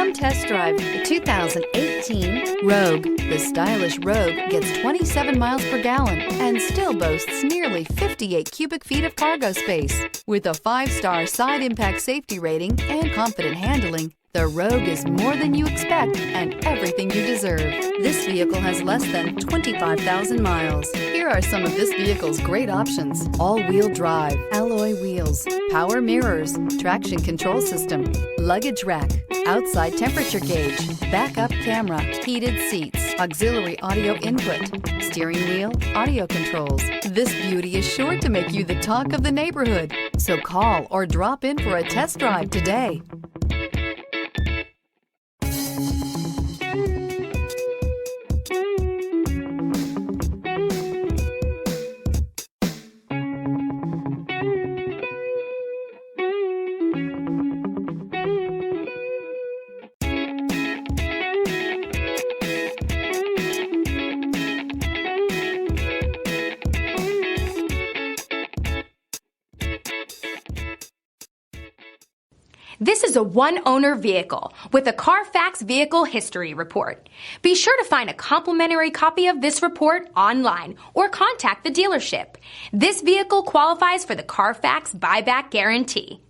Come test drive the 2018 Rogue. The stylish Rogue gets 27 miles per gallon and still boasts nearly 58 cubic feet of cargo space. With a 5-star side impact safety rating and confident handling, the Rogue is more than you expect and everything you deserve. This vehicle has less than 25,000 miles. Here are some of this vehicle's great options: all-wheel drive, alloy wheels, power mirrors, traction control system, luggage rack, outside temperature gauge, backup camera, heated seats, auxiliary audio input, steering wheel audio controls. This beauty is sure to make you the talk of the neighborhood. So call or drop in for a test drive today. This is a one-owner vehicle with a Carfax Vehicle History Report. Be sure to find a complimentary copy of this report online or contact the dealership. This vehicle qualifies for the Carfax Buyback Guarantee.